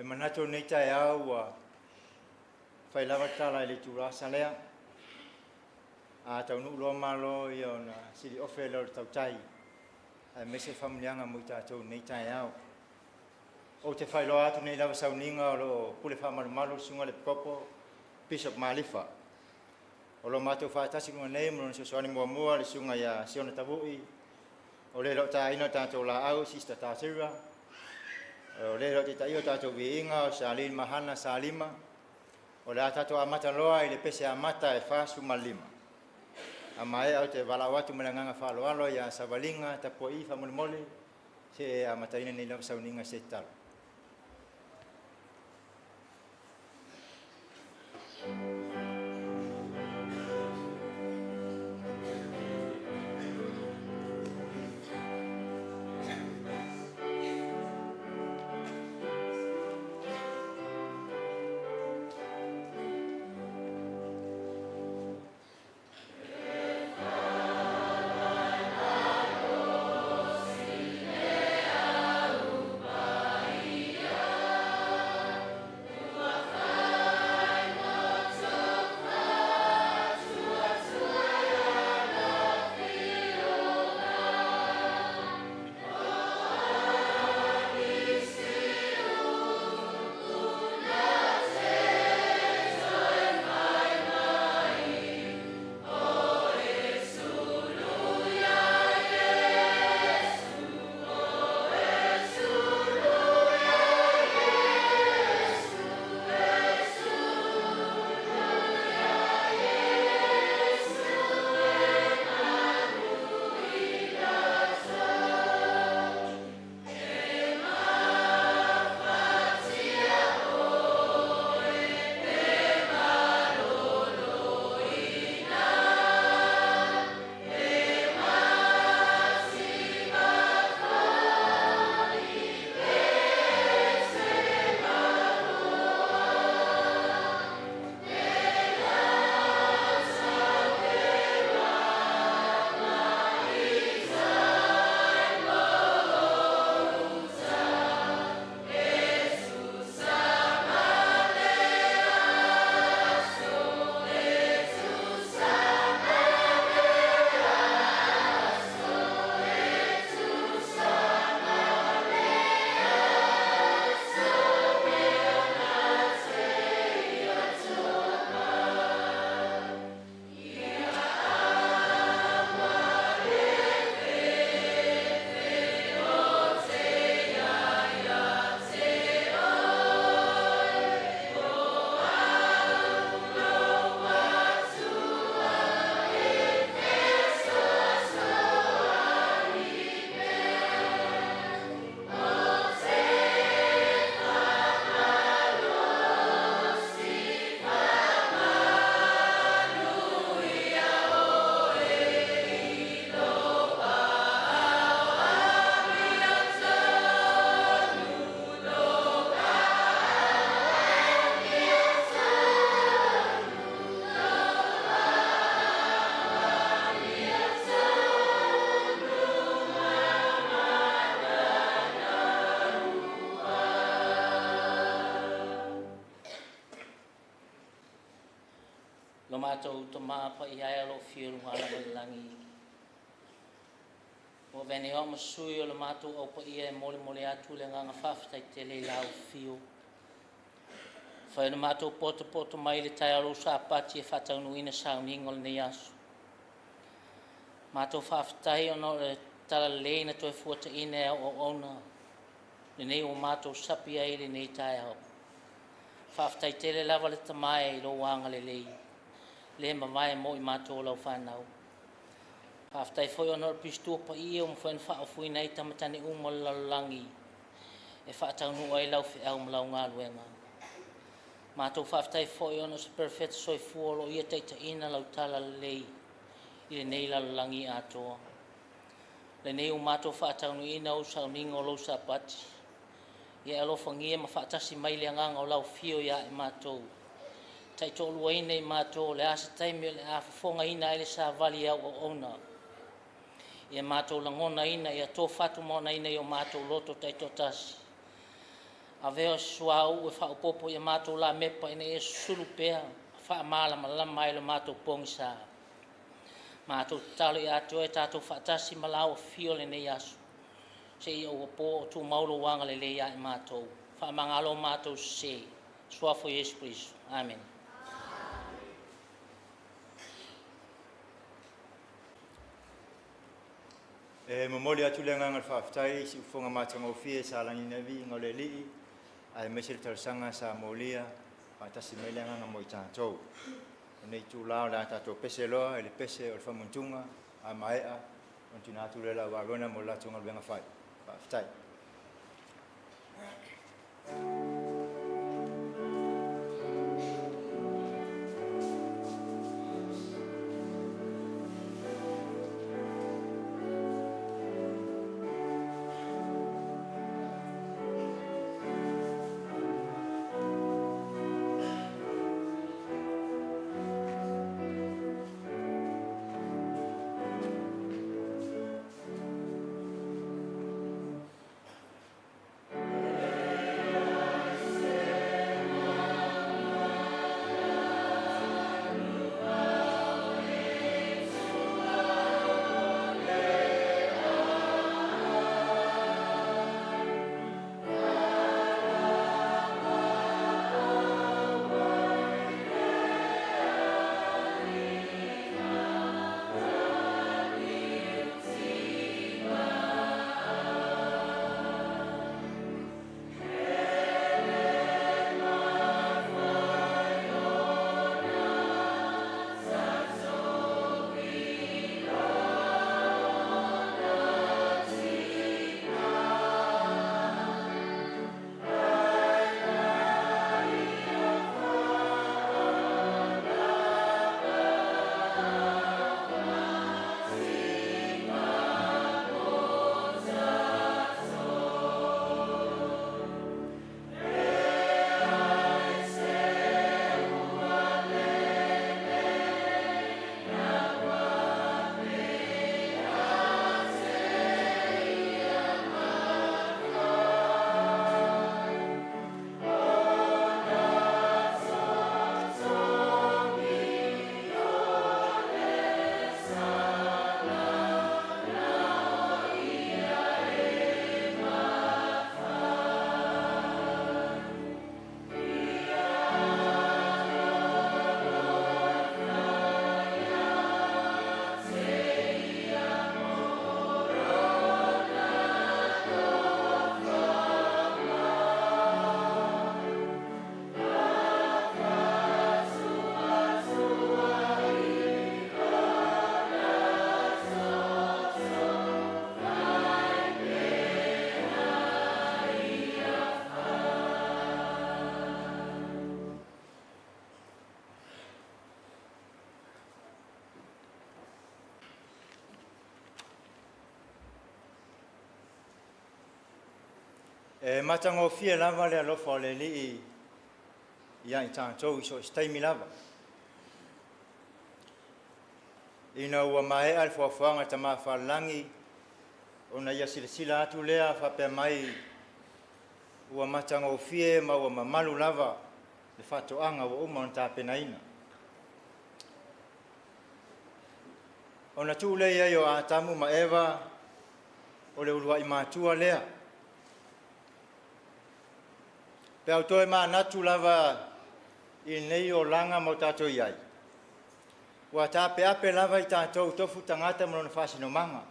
manato nei tai au a Failava tala le tura salea a tau nu lo malo i ona sili ofela tau tai a mese familianga mo tau nei tai au o te failo atu nei lava sauninga o lo pule famalu malu sunga le popo Bishop Malifa o lo mato fatasi mo nei mo so soani mo mo le sunga ya siona tavui o le lo tai ina tau la au sista tasira o le lo te tai o tau viinga o salin mahana salima o le atato amata loa i le pese amata e fasu malima. A mai au te walawatu melanganga whaloalo ia savalinga tapo i whamolimole se amata ina nei lau sauninga se talo. Lomato toma pa ia lo fio ngala langi. O veni o masui o lomato o pa ia mole mole atu le nganga fafta tele lau fio. Fa no mato poto mai le tai alo sa pati e fata no ina sa ningol ne asu. Mato fafta o no tala le na to fuata ina o ona. Le nei o mato sapi ai le nei tai o. Fafta tele lava le tamai lo wanga le lei. Le mawai mo I mato lau whanau. Haftai foi ono pistu pa I o mwhen wha o fui nei tamatani umo lalangi. E wha tau nu ai lau fi au mlau ngā luenga. Mato haftai foi ono se perfect soi fuolo ia teita ina lau tala lei. I le nei lalangi atoa. Le nei o mato wha tau nu ina o sau ningo lo sa pati. Ia alo whangia ma wha tasi mai le nganga o lau fio ia e mato. Tai tō lua ina I mātō le asa taimi o le a whafonga ina ele sa vali au o ona. Ia mātō langona ina ia tō whatu mona ina I o mātō loto tai tō tasi. A veo suau e whaupopo i a mātou la mepa ina e sulu pēa. Whaamala malama i le mātou pongisa. Mātou talo i atu e tātou whaatasi malau fio le nei asu. Se i o po o tu maulo wanga le leia i mātou. Whaamangalo mātou se. Suafo Yesu Christu. Amen. Momoli atu le ngangal whaafitai si ufonga mātanga o fie sa langi nevi ngole lii. Ai mesir tarsanga sa molia. Atasi mele nganga mo i tātou. Nei tu lao la tātou pese loa, ele pese o le whamuntunga, a maea, on tina atu le la warona mo la tunga luenga whai. Whaafitai. Matango fia lava le alofa o le lii ia i tātou so staimi lava. Ina ua mae al fuafuanga ta maa whalangi ona ia sila atu lea whapea mai ua matango fia ma ua mamalu lava le whatoanga ua uma on tāpena ina. Ona tu lea i o atamu ma Eva o le urua i mātua lea. Pe autoe maa natu lava i nei o langa mo tātou iai. Ua tāpe ape lava i tātou tofu tangata mona whasino manga.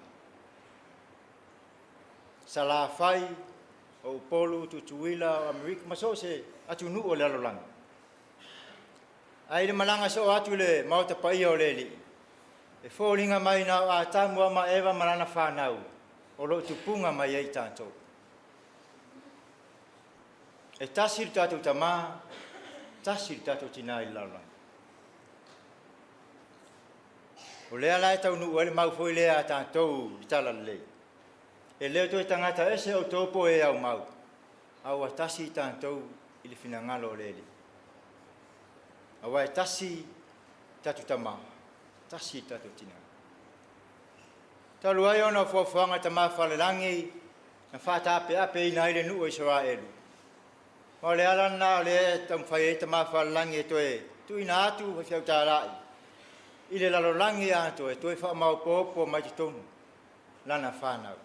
Sa la whai o upolu tutuila o Amerika maso se atu nu o le alolanga. Ai le malanga so atu le mauta paia o le li. E fōlinga mai na o atamua ma Eva marana whanau o lo tupunga mai ei tātou. E tasir tātou tamā, tasir tātou tina i laulanga. O lea lai tau nu ele mau foi lea tātou i tala lei. E leo toi tangata ese o tōpo e au mau. Au a tasi tātou i le finangalo o lele. Au a tasi tātou tamā, tasi tātou tina. Talu ai ona fuafuanga tamā whalelangi, na whātāpe ape i naile nu o Israelu. O le ala na le tam fai te mafalangi toe tu ina atu fiau tarai i le lalolangi atu e toe fa mau popo mai te tonu lana whanau.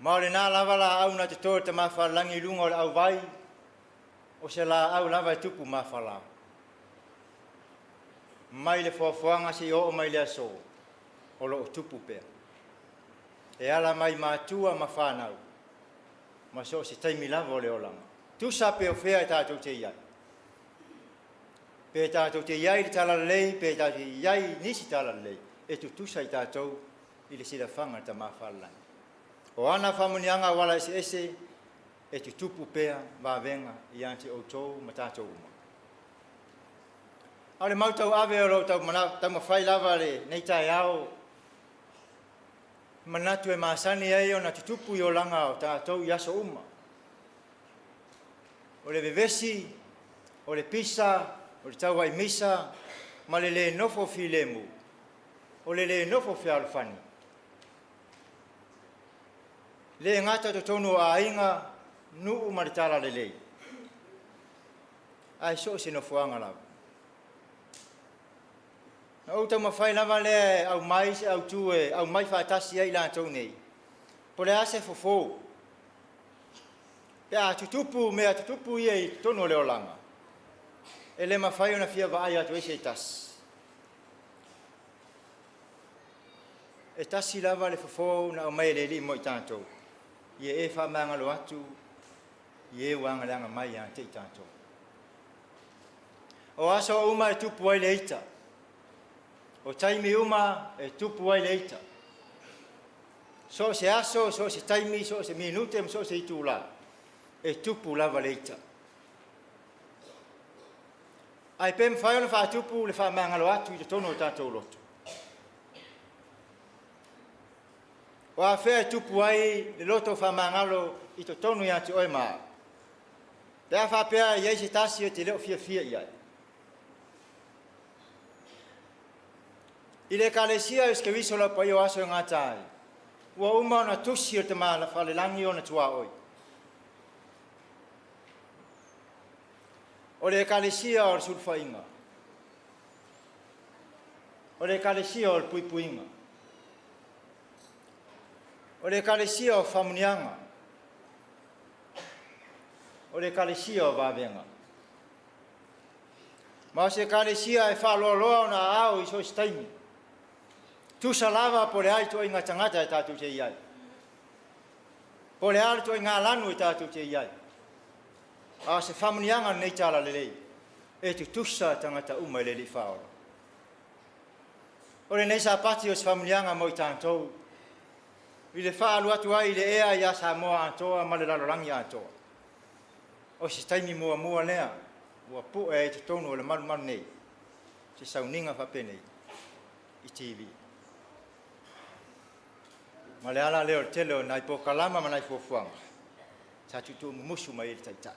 Ma le nā lava la au na te tō te mafalangi lunga o le au vai o se la au lava e tupu mafala. Mai le fuafuanga si o mai le aso o lo tupu pea. E ala mai mātua ma whanau. Ma so se taimi lava o le olanga. Tu sa pe o whea e tātou te iai. Pe tātou te iai le tala lei, pe tātou te iai nisi tala lei. E tu tusa i tātou i le sila whanga ta mawhalangi. O ana whamunianga wala ese e tu tupu pea wawenga i ante o tōu ma tātou uma. Au le mautau ave o lo tau mawhai lava le nei tai au manatu e masani ai o na tutupu i o langa o tātou i aso uma. O le vevesi, o le pisa, o le tau ai misa, ma le nofo fi lemu, o le nofo fi alfani. Le ngata to tonu a inga nuu maritara le lei. Ai so se nofuanga lava. Na o tau mawhai lava le au mai se au tue, au mai whaatasi ai la tau nei. Po le ase fofo. Pea tutupu mea tutupu ia i tono leo langa. E le mawhai ona fia wa ai atu ese i tas. E tasi lava le fofo na au mai le li mo i tātou. Ie e wha mangalo atu, ie wanga langa mai a te i tātou. O aso uma e tupu ai le ita. O taimi uma e tupu ai le ita. So se aso, so se taimi, so se minute, so se itu la. E tupu lava le ita. Ai pem whai ona wha tupu le wha mangalo atu i te tono o tātou loto. O a whea tupu ai le loto wha mangalo i te tonu i atu oi maa. Pea wha pea i eise tasi o te leo fia i ai. I le kalesia e skewiso la pa i o aso ngā tai. Ua uma ona tusi o te maa la whale langi o na tua oi. O le kalesia o le sulfainga. O le kalesia o le puipuinga. O le kalesia o whamunianga. O le kalesia o wawenga. Ma o se kalesia e whaloloa o na ao i so staimi. Tu salava po le ai to inga tangata e tātou te iai. Po le ai to inga lanu e tātou te iai. A se whamunianga nei tāla lelei. E tu tusa tangata uma i le li whaora. O le nei sa pati o se whamunianga mo i tātou. I le whaalu atu ai le ea i asa moa atoa ma le lalorangi atoa. O se taimi mua lea. Ua pu e te tonu o le malu nei. Se sauninga whapenei. I TV. Ma le ala leo tele o nai po kalama ma nai fuafuanga. Sa tutu musu mai le taitai.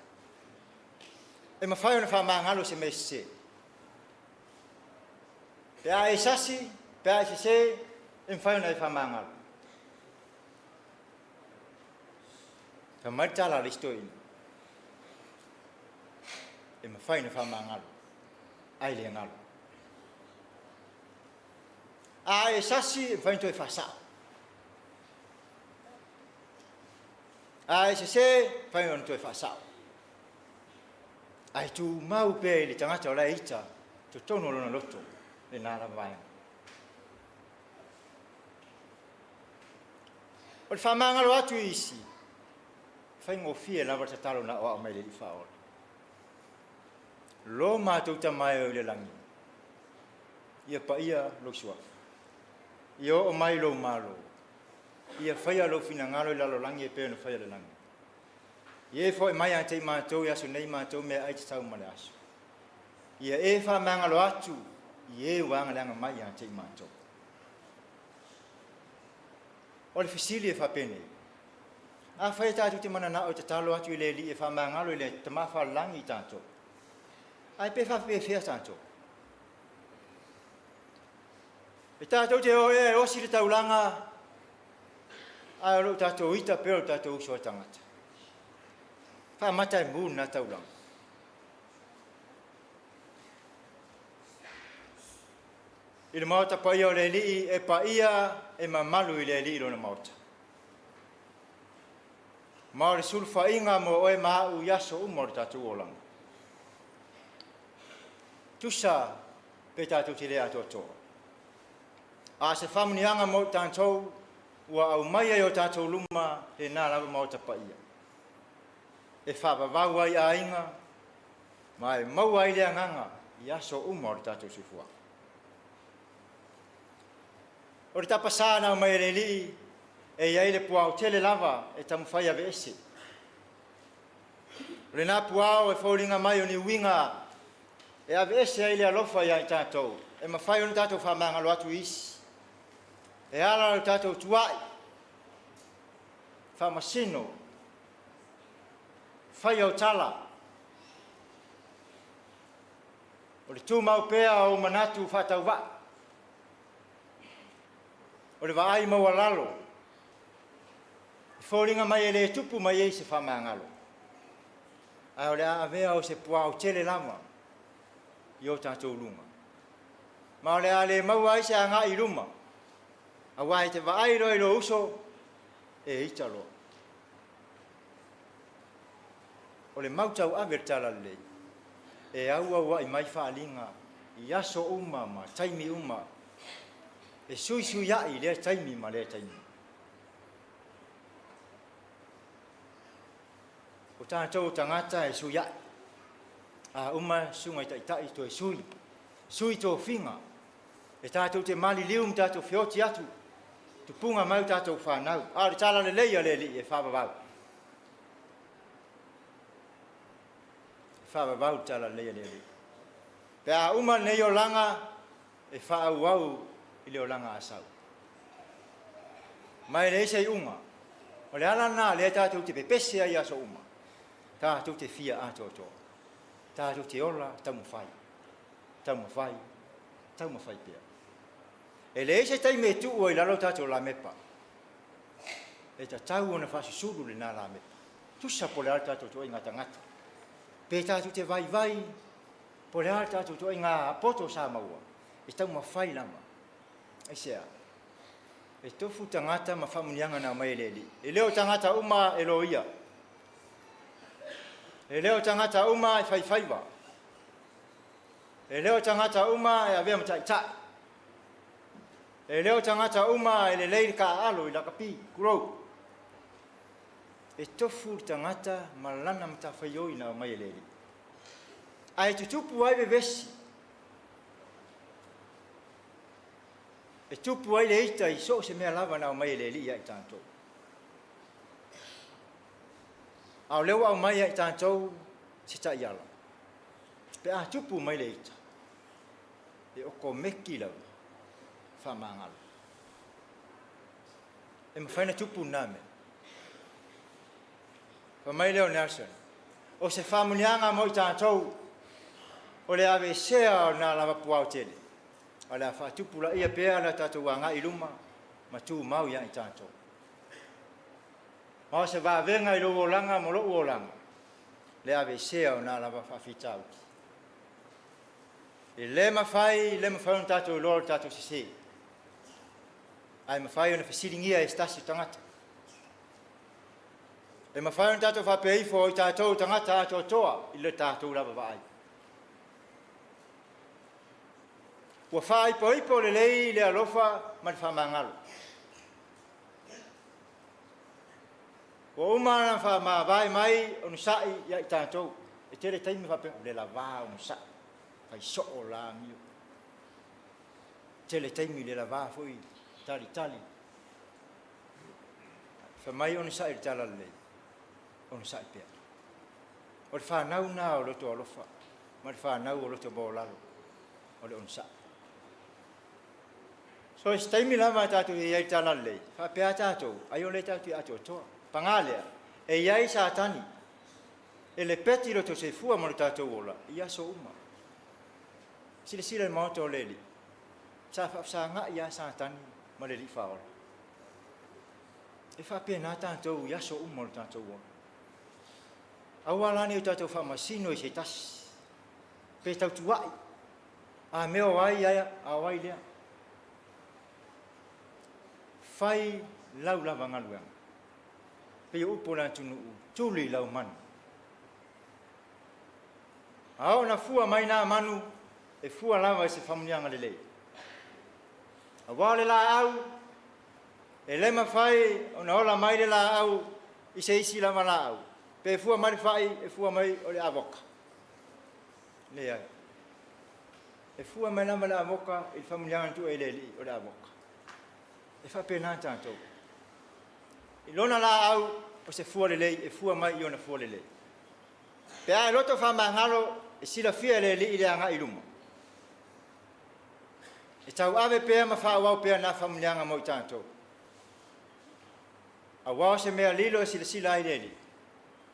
E ma whai ona wha maangalo se me se. Pea e sasi, pea e se, e mwhai ona e wha maangalo. Ka maitala listo ina. E ma whai ona wha maangalo. Ai le ngalo. A e sasi, e mwhai ona e wha sao. Ai se fai on to fa sao. Ai tu mau pe le tangata o la ita, to tono lona loto le nara vai. O fa manga lo atu isi. Fai ngo fie la vata talo na o mai le fa o. Lo ma tu ta mai o le langi. Ia pa ia lo sua. Io o mai lo malo. Ia whaia lo fina ngalo i lalo langi e pēo na whaia le langi. Ie fo e mai a te mātou i aso nei mātou mea ai te tau ma le aso. Ia e wha mangalo atu i e wanga leanga mai a te mātou. O le fisili e wha pene. A whaia tātou te mana na o te talo atu i le li e wha mangalo i le te mawha langi i tātou. Ai pe wha whea tātou. E tātou te o e osi le taulanga ai lo tatou ita pe o tatou so tangata fa mata mu na taulang il mauta pa ia le li e pa ia e mamalu i le li lo na mauta ma le sulfa inga mo e ma u yaso mo tatou olang tusa pe tatou tile atoto a se famnianga mo tatou wa au mai yo tatou luma e na la mauta pa ia e fa va wa ia inga mai mau ai le nganga yaso mo tatou sifua o ta pasana mai le li e ia le puao tele lava e tamu fai ave ese le na puao e faulinga mai o ni winga e ave ese ai le alofa ia tatou e ma fai on tatou fa manga lo atu is e ala o tatou tuai fa masino fai o tala o le tu mau pea o manatu fa tau va o le vai mau alalo faulinga mai le tupu mai e se fa mangalo a o le avea o se puao tele lama yo tatou lunga ma o le ale mau ai se anga i luma a wai te vai roi lo uso e italo o le mau tau avertala le e au ai mai fa linga i aso uma ma taimi uma e sui sui ya i le taimi ma le taimi o tatou tangata e sui ya a uma sunga tai to e sui to finga e tatou te mali lium tatou fioti atu tu punga mai tatou whanau a le tala le leia le li e whababau tala le leia le li pe a uma nei o langa e whaau i le o langa asau mai le sei unga o le ala na le tatou te pepese ai aso uma tatou te fia ato tatou te ola tamu fai pia e le se tai me tu o i lalo tatou la mepa e ta tau ona fasi suru le na la mepa tu sa po le ala tatou to inga tangata pe tatou te vai po le ala tatou to inga poto sa maua e tau mawhai lama e sea e tofu tangata ma whamunianga na mai leli e leo tangata uma e loia e leo tangata uma e whaiwhaiwa e leo tangata uma e avea matai e leo tangata uma e le leiri ka alo i laka pi kurou e tofu tangata ma lana mata whaioi na mai leli ai tutupu ai vevesi e tupu ai le ita i so se mea lava na mai leli ia i tantou au leo au mai i tantou se ta iala pe a tupu mai le ita e oko meki lau whamangalo e mawhaina tupu name pa mai leo Nelson o se whamunianga mo i tantou o le ave sea o na lava puao tele o le a whatupu la ia pea la tatou anga i luma ma tu mau ia i tantou ma o se vavenga i lo olanga mo lo olanga le ave sea o na lava whawhitau e le mawhai on tatou lor tatou sise ai mawhai ona whasiringia e stasi tangata e mawhai on tatou whapeifo i tatou tangata ato toa i le tatou lava vai ua whaipo le lei le alofa ma le whamangalo ua umana whamavai mai onu sai ia i tatou e tere taimi whape le lava onu sai fai so la mio tele taimi le lava foi tali fa mai on sa il tala le on sa pia o fa nau na o lo to lo fa ma fa nau o lo to bolalo o le on sa so taimi la ma tatu e tala le fa pia tatu ai o le tatu a to pangale e ia sa tani e le peti lo to se fu mo tatu ola ia so uma sila mo to leli sa nga ia sa tani ma le li fa e whapena tātou i aso umoro tātou o. Awalani o tātou whamasino i se tasi. Pe tau tuai. A mea wai aia, a wai lea. Whai lau lava ngaluanga. Pe upo na tunu u, tuli lau manu. Ao na fua mai nā manu, e fua lava i se whamunianga lelei. A wale la au, e lema whai, o na ola mai le la au, i se isi lama la au. Pe fua mai whai, e fua mai o le avoka. Le ai. E fua mai lama le avoka, i whamunianga tu e le li o le avoka. E whapena tātou. I lona la au, o se fua lelei, e fua mai i ona fua lelei. Pe ai loto whamangalo, e sila fia le li i le anga i luma. E tau ave pea ma whaawau pea na whamunianga mo i tātou. A wao se mea lilo e sila sila i le li.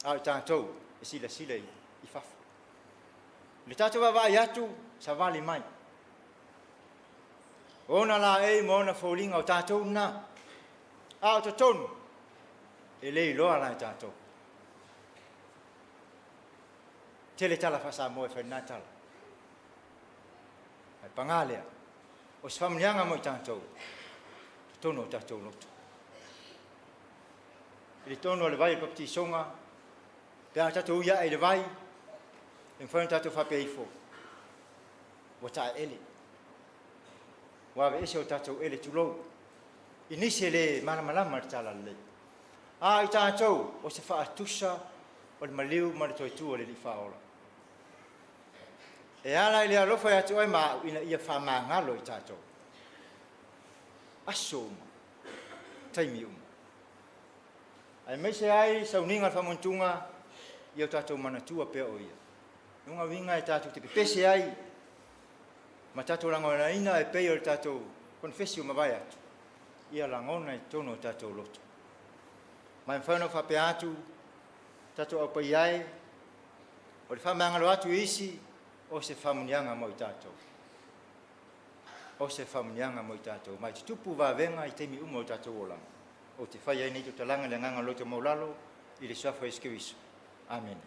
A i tātou, e sila sila i whafu. Le tātou wa vai atu, sa vali mai. Ona la e mo na fōlinga o tātou na. A o tonu, e le loa la i tātou. Tele tala whasa mo e whaina tala. Ai pangalea. O se whamunianga mo i tātou. Tono o tātou loto. E le tono o le vai papti songa. Pea tātou ia e le vai. E mwhaina tātou whapea ifo. Wa tae ele. Wawe ese o tātou ele tulou. I nise le malamalama le tala le. A i tātou o se whaatusa o le maliu ma le toitua le li whaola. E ala i le alofa i atu ai maa ina ia whamangalo i tātou. Aso uma. Taimi uma. Ai meise ai sauninga whamontunga i au tātou manatua pea o ia. Nunga winga e tātou te pepese ai. Ma tātou langona ina e peo le tātou konfesio mawai atu. Ia langona i tono tātou loto. Mai mwhano whape atu, tātou au pai ai, o le whamangalo atu isi, o se whamunianga mo i tātou. O se whamunianga mo i tātou. Mai te tupu wāwenga i teimi umo i tātou o langa. O te whai ai nei to talanga le nganga loto maulalo, i le swafo e skiwiso. Amen.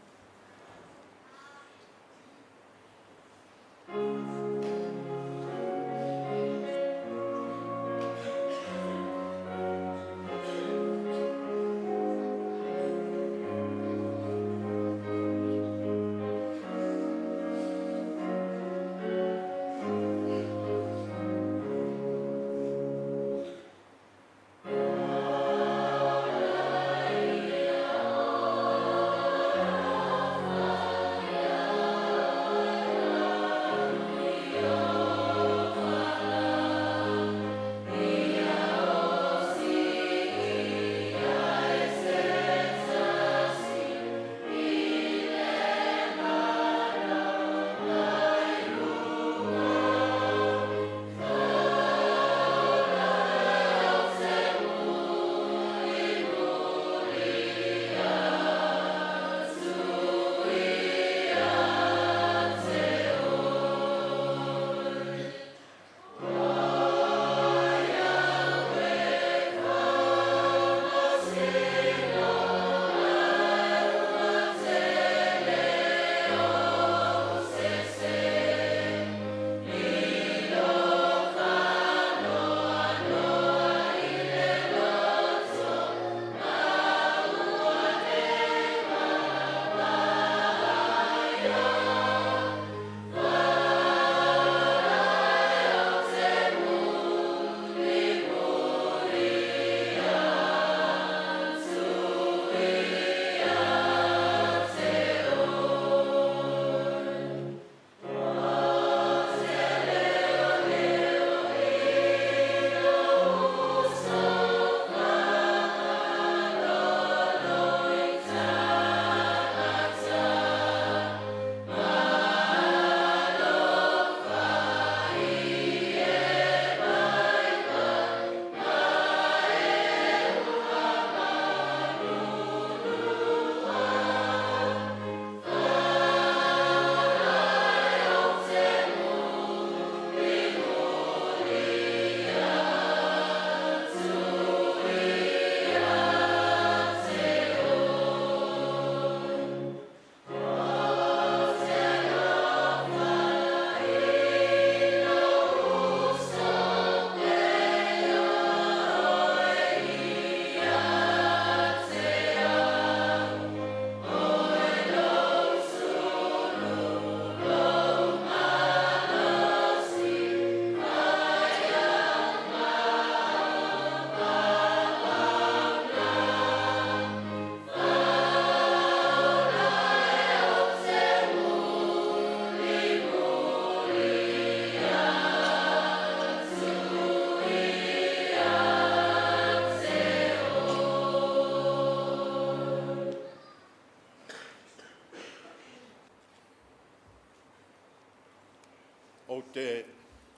o te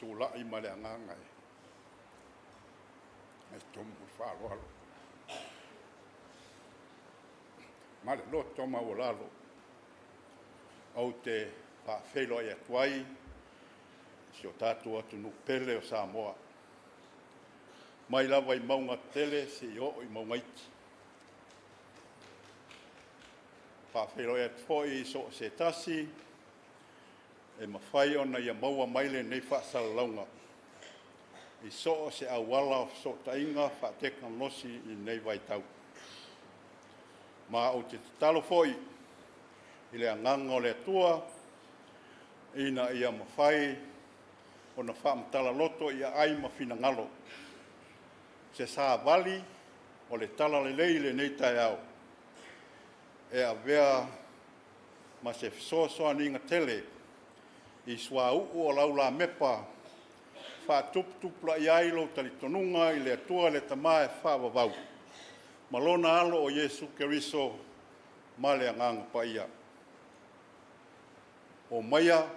tūlai ma le anganga e tomu whaaloalo. Ma le loto maulalo au te whawhelo e atuai si o tātua atu nupele o Samoa. Mai lawa I maunga tele si o I maunga iti. Whawhelo e atuai so se tasi e mawhai ona ia maua maile nei whaasalaunga. I so se awala so tainga whaateka nosi I nei waitau. Ma o te talo foi I le anganga o le atua ina ia mawhai o na whaamtala loto ia ai mawhina ngalo. Se sa vali o le tala le leile nei tai au. E a vea ma se fisosoa ninga tele I sua uu o laula mepa whaatuptupla I ailo talitonunga I le atua le tamae whaavavau. Malona alo o Yesu Keriso ma le anganga pa ia. O maia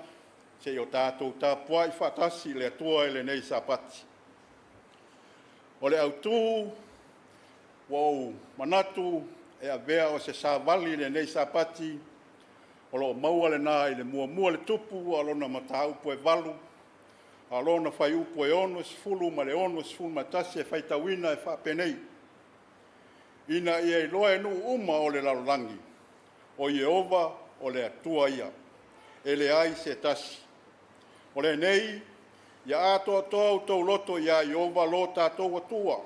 se o tātou tāpua I whaatasi le atua le nei sapati. O le autu, wau manatu e a vea o se sāwali le nei sapati, o lo maua le nā I le mua le tupu, alona mata upu e valu, alona whai upu e ono sifulu, ma le ono sifulu matasi e whaitawina e whapenei. Ina ia I loa e nu uma o le lalolangi, o Yehova o le atua ia, e le ai se tasi. O le nei, ia ato atoa tau loto ia Yehova lo tātou atua,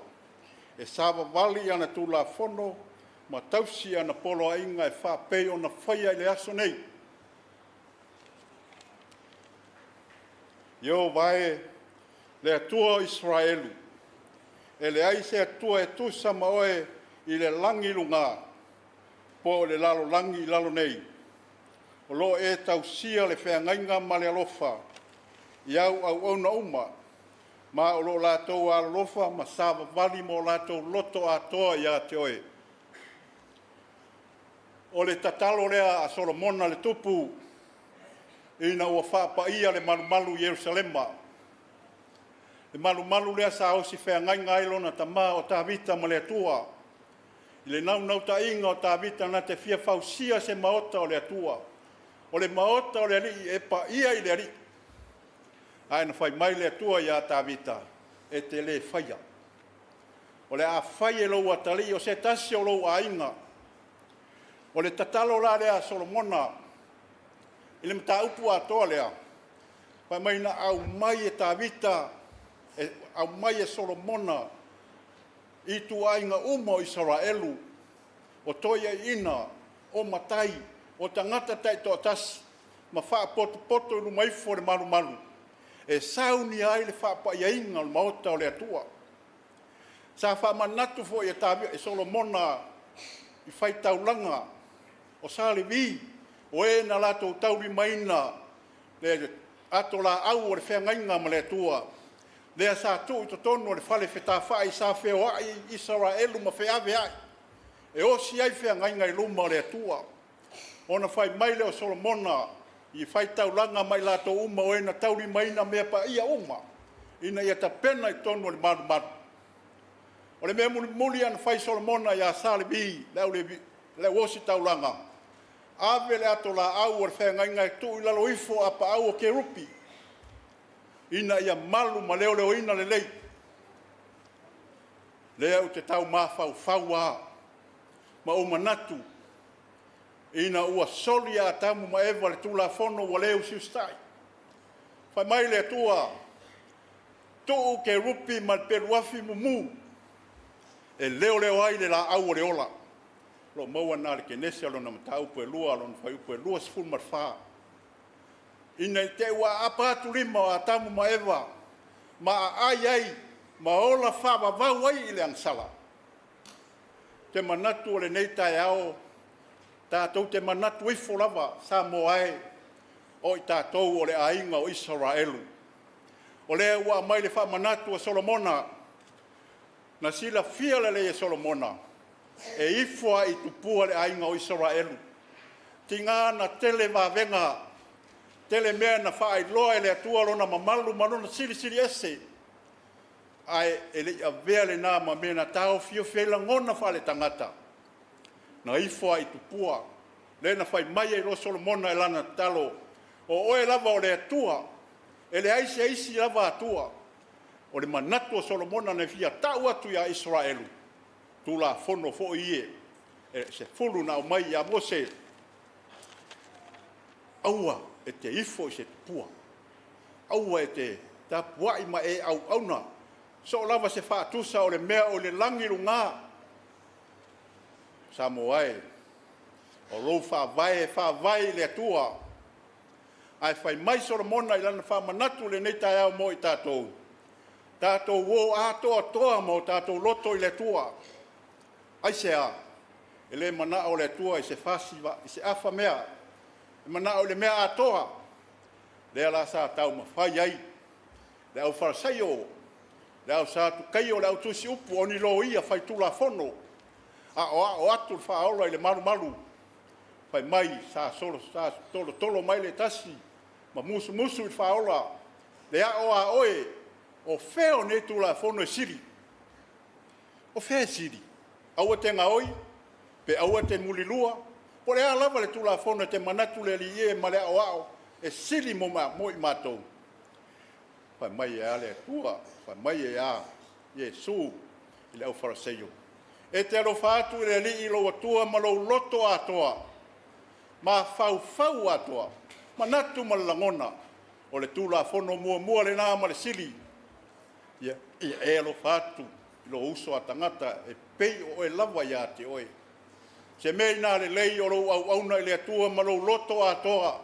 e sāwa vali ana tū la fono, ma tausi ana polo ainga e whapei o na whaia I le aso nei. Yehova e le atua Israelu, e le ai se atua e tusa ma oe I le langi lunga, po le lalo langi lalo nei. O lo e tausia le whengainga ma le alofa, iau au ona uma, ma o lo lātou alofa ma sāwa vali mo lātou loto atoa ia te oe. O le tatalo lea a Solomona le tupu, ina ua whaapaia le malumalu Yerusalema. Le malumalu lea sa osi whengainga ailona tama o tāwita ma le atua. I le nau ta inga o tāwita na te fia fausia se maota o le atua. O le maota o le ali e pa ia I le ali. Aina whai mai le atua ia tāwita e te le whaia. O le a whai e lou atali o se tasi o lou a inga. O le tatalo la lea Solomona. I le mta upu atoa lea. Whai mai na au mai e tāwita, au mai e Solomona. I tu ainga uma o Israelu, o toia ina, o matai, o tangata tai to tas, ma wha poto I lumaifo le malu. E sauni ai le wha pa iainga o maota o le atua. Sa wha manatu fo I tāwia e Solomona I whai taulanga, o sāle vi, o e na lato tauri maina, le ato la au o le whengainga ma le atua. Lea sa tu I to tonu le whale whetā whai sa wheo ai Israelu ma wheawe ai. E osi ai whengainga I luma le atua. Ona whai maile o Solomona I whai taulanga mai lato uma o ena tauri maina mea pa ia uma. Ina ia ta pena I tonu le maru. O le mea muli ana whai Solomona ia sāle vi, le osi taulanga. Ave le ato la au o le whengainga I tu I lalo ifo apa au o ke rupi. Ina ia malu ma leo ina le lei. Lea u te tau mawhau whaua, ma o manatu. Ina ua soli a tamu ma ewa le tula fono wa leo si ustai. Whai mai le atua, tuu ke rupi ma peruafi mumu. E leo ai le la au le ola. Lo maua nā le kenesi alo na matau pu e lua, alo na whai upu e lua sifuru marwhaa. Ina te ua apatu lima o atamu ma ewa, ma ai, ma ola whawa vau ai I le angsala. Te manatu o le nei tai ao, tātou te manatu ifo lava, sa mo ai, o I tātou o le ainga o Israelu. O le ua mai le wha manatu o Solomona, na sila fia le e Solomona, e ifoa I tupua le ainga o Israelu. Tinga na tele wawenga, tele mea na whaai loa e le atua lona mamalu manona siri ese. Ai ele a vea le nā ma mena tau fio whiela ngona whale tangata. Na ifoa i tupua. Le na whai mai e roso lo mona e lana talo. O oe lava o le atua. E le aisi lava atua. O le manatu o Solomona ne fia tau atu ia Israelu. Tula fono fo ie. E se fulu na o mai ia Mose. Aua e te ifo i se tupua. Aua e te tapuai ma e au auna. So lava se whaatusa o le mea o le langiru ngā. Samoae. O rou whawai le atua. Ai whai mai Solomona i lana whamanatu le nei tai au mo i tātou. Tātou wō atoa toa mo tātou loto i le atua. Ai se a. E le mana o le atua i se whasiwa, i se awha mea. E mana o le mea atoa. Le ala sa tau ma whai ai. Le au wharasai o. Le au sa tu kai o le au tusi upu o ni lo ia whai tula fono. O atu le whaola i le maru. Whai mai sa solo sa tolo mai le tasi. Ma musu i whaola. Le a oe. O feo ne tula fono e siri. O feo siri. Aua te ngaoi. Pe aua te mulilua. Po le a lava le tula fono te manatu le li e ma le ao. E siri mo i mātou. Whai mai e a le tua. Whai mai e a Iesu i le au wharaseio. E te alo whaatu le li i lo atua ma lo loto atoa. Ma fau atoa. Manatu ma langona. O le tula fono mua le nā ma le siri. Ia e alo whaatu i lo uso a tangata e pei o e lava ia te oe. Se mei nā le lei o lo au auna i le atua ma lo loto atoa.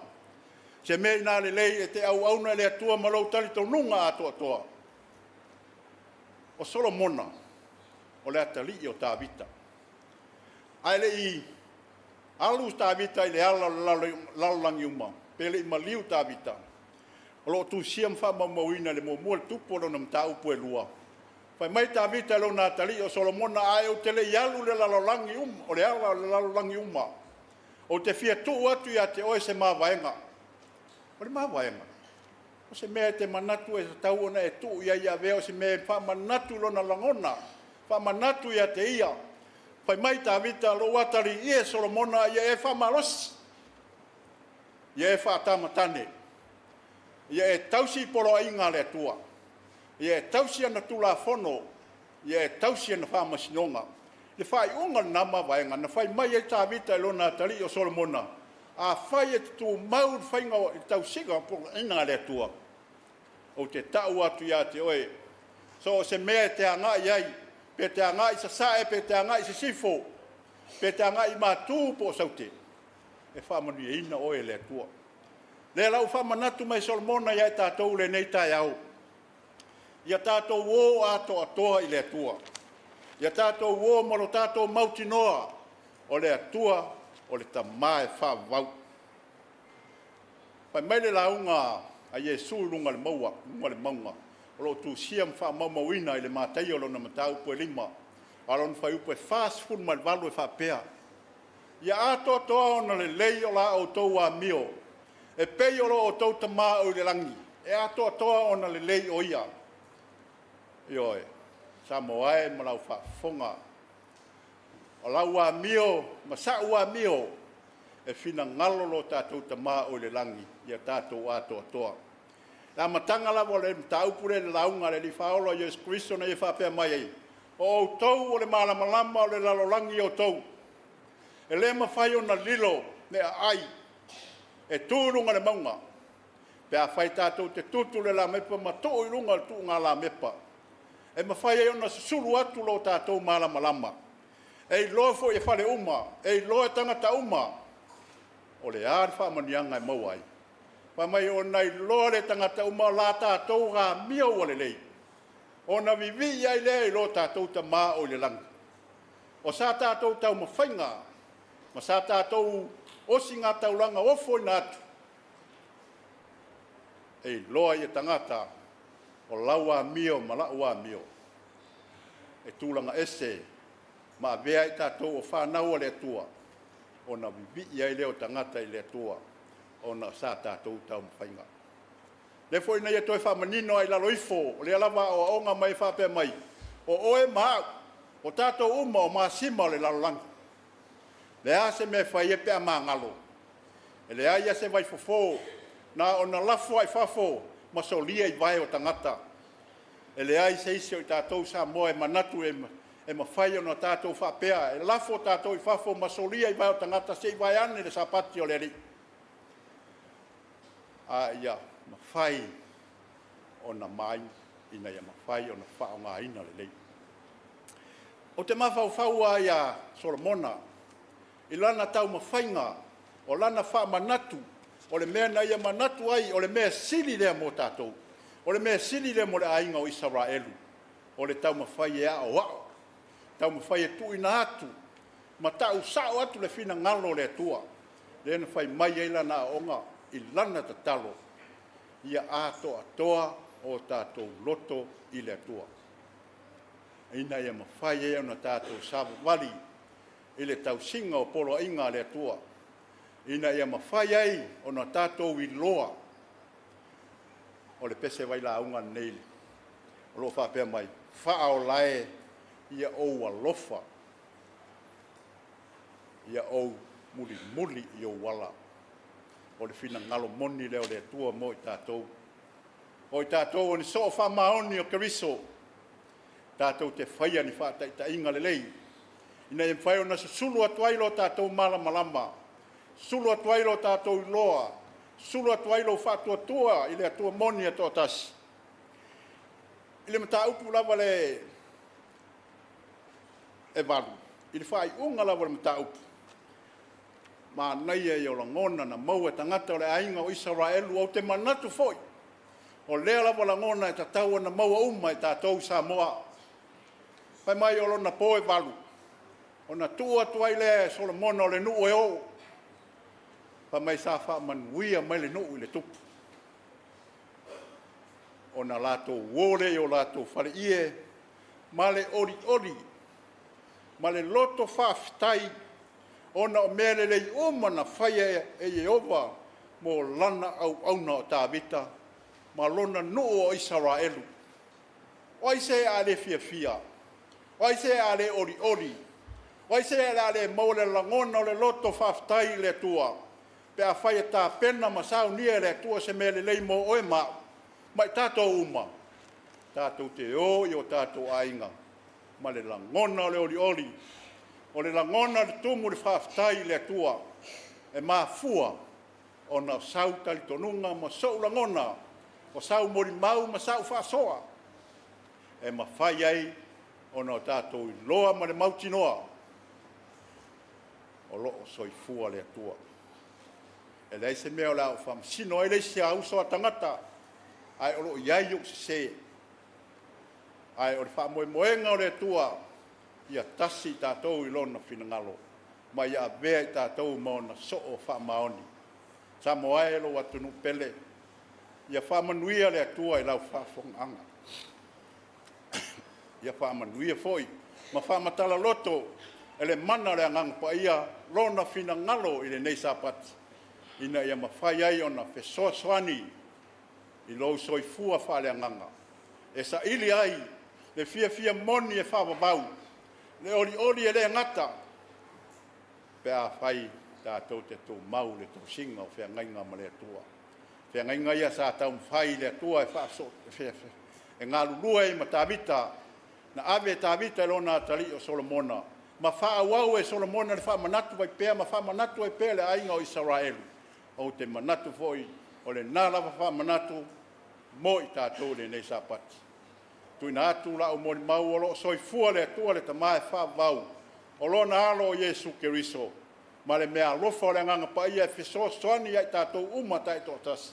Se mei nā le lei e te au auna i le atua ma lo tali tau nunga atoa. O Solomona o le atali o Tāvita. Ai le i alu Tāvita i le ala lalangi uma. Pele i maliu Tāvita. O lo tu siam wha mamauina le mua le tupo lo na mta upu e lua. Whai mai Tāvita lo nā tali o Solomona ai o te le ialu le lalangi uma. O le ala lalangi uma. O te fia tu atu ia te oe se mawaenga. O le mawaenga. O se mea te manatu e tau ona e tu ia veo se mea wha manatu lo na langona. Wha manatu ia te ia. Whai mai Tāvita lo watari ia Solomona ia e wha malosi. Ia e wha tamatane. Ia e tausi polo inga le atua. Ia e tausi ana tula fono. Ia e tausi ana wha masinonga. Le whai unga nama vaenga. Na whai mai e Tāvita lo na tali o Solomona. A whai e tu mau whainga o tausiga polo inga le atua. O te tau atu ia te oe. So se mea te anga iai. Pe te anga i sa sae, pe te anga i sa sifo. Pe te anga i mātū po saute. E whamanu e ina oe le atua. Le lau whamanatu mai Solomona ia e tātou le nei tai au. Ia tātou wō ato atoa i le atua. Ia tātou wō maro tātou mautinoa o le atua o le tamae whavau. Pai mai le launga a Iesu lunga le maunga. O lo tu siam wha maumauina i le mātai o lo na matau pue lima. Alon whai upe fast food mai walu e wha pea. Ia ato atoa ona le lei o la o tau a mio. E pei o lo o tau tamā o le langi. E ato atoa ona le lei o ia. Ioe, Samoae ma lau whafonga. O lau a mio, ma sa ua mio. E whina ngalolo tātou tamā o le langi. Ia tātou ato atoa. Nā matanga lawa le mtaupure le launga le li whaolo Yesu Christo na i whapea mai ei. O tau o le malamalama o le lalolangi o tau. E le mawhai o na lilo ne a ai. E tūrunga le maunga. Pe a whai tātou te tutu le la mepa ma tō i runga tu ngā la mepa. E mawhai e ona sulu atu lo tātou malamalama. E lofo e whare uma. E loe tangata uma. O le aari whamanianga e mauai. Pa mai o nei lore tangata uma la tātou ngā mia o le lei. O na vivi ai lei lo tātou ta mā o le langi. O sa tātou tau mawhainga. Ma sa tātou osi ngā tauranga ofo i nātu. E loa i tangata o laua mio ma laua mio. E tūlanga ese ma vea i tātou o whanau o le atua. O na vivi ai leo tangata i le atua. ona sa tātou tau mawhainga. Le foi nei toi fa manino ai lalo ifo, le alava o onga mai fa pe mai. O oe ma o tato uma o masima le lalo lang. Le ase me fa ye pe ama ngalo. E le ai se vai fofo na ona lafo ai fafo ma so lia i vai o tangata. E le ai se isi o tato sa mo e manatu e ma fai ona tato fa pea. E lafo tato i fafo ma so lia i vai o tangata se i vai ane le sapati o le ri. A ia mawhai o na mai ina ia mawhai o na whao ngā ina le lei. O te mawhau a ia Solomona, i lana tau mawhainga, o lana wha manatu, o le mea na ia manatu ai, o le mea sili lea mo tātou, o le mea sili lea mo le ainga o Israelu, o le tau mawhai e ao ao, tau mawhai e tu ina atu, ma tau sao atu le fina ngalo le tua, le na whai mai e lana onga, i lana ta talo, ia ato atoa o tātou loto i le atua. Ina ia mawhai e ana tātou savu wali, i le tau singa o polo inga le atua. Ina ia mawhai ei o na tātou i loa, o le pese vai la unga neile. O lo whapea mai, wha o lae ia ou alofa, ia ou muli muli i o wala. O le fina ngalo moni leo le tua mo i tātou. O i tātou o ni so wha maoni o keriso. Tātou te whaia ni whātai ta inga le lei. Ina i mwhai o na sulu atuailo tātou malama. Sulu atuailo tātou i loa. Sulu atuailo whātua tua i le atua moni ato tasi. I le mata upu lava le e walu. I le whai unga lava le mata upu. Ma nei e o la ngona na maua tangata o le ainga o Israelu au te manatu foi. O lea lava la ngona e ta taua na maua uma e tātou Samoa. Pai mai o lona poe walu. O na tua tuai le Solomona o le nuu e o. Pai mai sa wha manuia mai le nuu i le tupu. O na lato wore o lato whare ie. Ma le ori ori. Ma le loto whaftai. Ona o mele lei umana whaia e Jehova mo lana au auna o tāwita, ma lona nuu o Israelu. Oi se a le fia. Oi se a le ori ori. Oi se a le maule langona o le loto whaftai le tua. Pe a whaia tā pena masau nia le tua se mele lei mo oe ma. Mai tātou uma. Tātou te o i o tātou ainga. Ma le langona o le ori ori. O le langona le tumu le whaftai le tua, e mafua o na sau tali tonunga ma sau langona, o sau mori mau ma sau whasoa. E mawhai ai o na tātou i loa ma le mautinoa, o loo soifua le tua. E lei se mea o la o whamsino e lei se au soa tangata, ai o loo iai o se. Ai o le whamoemoenga o le tua, ia tasi tātou i lona whinangalo, ma ia vea i tātou maona so o whamaoni. Sa moa e lo atunu pele, ia whamanuia le atua i lau whawhonganga. Ia whamanuia foi, ma whamatala loto, e le mana le angangpa ia lona whinangalo i le nei sapati. Ina ia mawhai ai o na whesoaswani i lo soifua whale anganga. E sa ili ai, le fia moni e whawabau, le ori e le ngata. Pea whai tātou te tō mau le tō singa o whea ngainga ma le atua. Whea ngainga ia sa tau mwhai le atua e whaaso. E ngā lulua e ma tāwita. Na ave tāwita e lona atari o Solomona. Ma whaawau e Solomona le wha manatu vai pea. Ma wha manatu vai pea le ainga o Israelu. O te manatu foi. O le nālawa wha manatu. Mo i tātou le nei sapati. Tui nā atu la o mori mau o lo soifua le atua le tamae whaavau. O lona alo o Jesu Keriso. Ma le mea lofa o le nganga pa ia e whiso soani ai tātou umata i tōtas.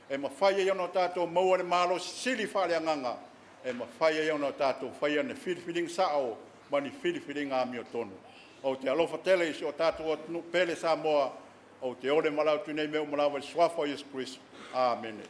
E ma whaia iona o tātou maua le malo sili whale nganga. E ma whaia iona o tātou whaia ne whiriwhiring sao ma ni whiriwhiring āmi o tonu. O te alofa tele isi o tātou o pele sa moa. O te ore malau tu nei meu malau i swafa o Jesu Keriso. Amen.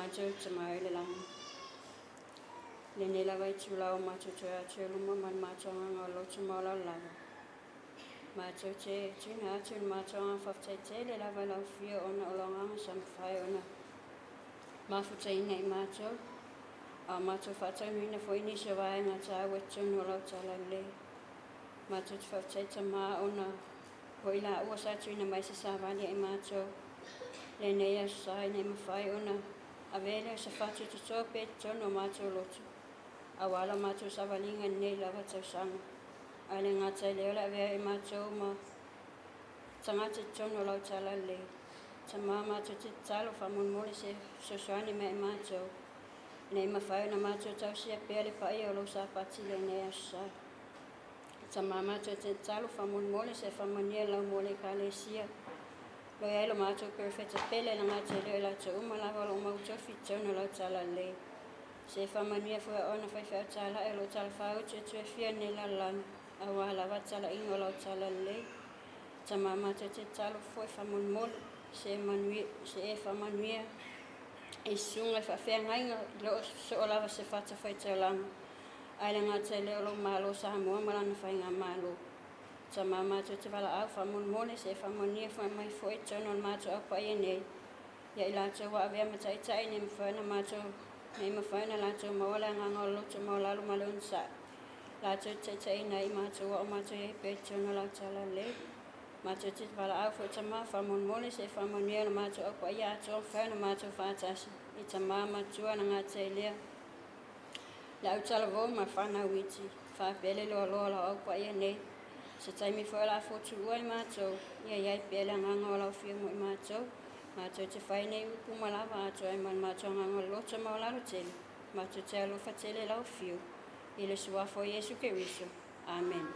mātou te mai le langa. Le ne lava I tūlau mātou te atu luma man mātou nganga lotu maula lava. Mātou te tūna atu le mātou nganga whaftai te le lava lau fia ona olonganga sam whai ona. Mafuta ina I mātou. A mātou whatau nuina fwini se wai ngā tā wetu nolau tala le. Mātou te whaftai te mā ona hoi la ua sa tūna mai se sāwani I mātou. Le nei a sai nei mawhai ona. A vele sa whatu te tōpe tono mātou lotu. A wala mātou sawalinga nei lava tau sanga. A le ngā tai leo la vea I mātou ma tangata tono lau tala le. Ta mā mātou te talo whamun mole se sosuani me I mātou. Nei mawhai na mātou tau sia pēle pai o lo sa pati le nei a sai. Ta mā mātou te talo whamun mole se whamania lau mole ka le sia. Lo ia ilo mātou perfecta pele na ngā te leo la te umalawa lo mautofi tono lau tala le. Se whamania fua ona whaiwhau tala e lo tala whau te tue fia ne la lana. A wālawa tala ingo lau tala le. Ta mā mātou te talo fua whamun mole se e whamanuia. E sunga whawhea ngainga lo so o lava se whata whai tau langa. Aile ngā te leo lo mālo sa mua marana whai ngā mālo. Ta mā mātou te wala au whamun mole se whamania whai mai fwoi tono mātou au pai e nei. Ia I lātou wa awea matai tai ne mwhaina mātou. Nei mawhaina lātou mawala nganga o loto mawalalu malun sa. Lātou te tai nei mātou wa o mātou e pe tono lau tala le. Mātou te wala au fwoi ta mā whamun mole se whamania na mātou au pai ato whaina mātou whātasi. I ta mā matua na ngā te lea. La au tala vō ma whana witi. Whapele loa loa lau au pai e nei. Se taimi fwoi la fotu ua I mātou. Ia iai pele nganga o lau whia mo I mātou. Mātou te whai nei upu malawa ato e man mātou nganga loto maularu tele. Mātou te alofa tele lau whiu. I le suafo Iesu Keriso. Amen.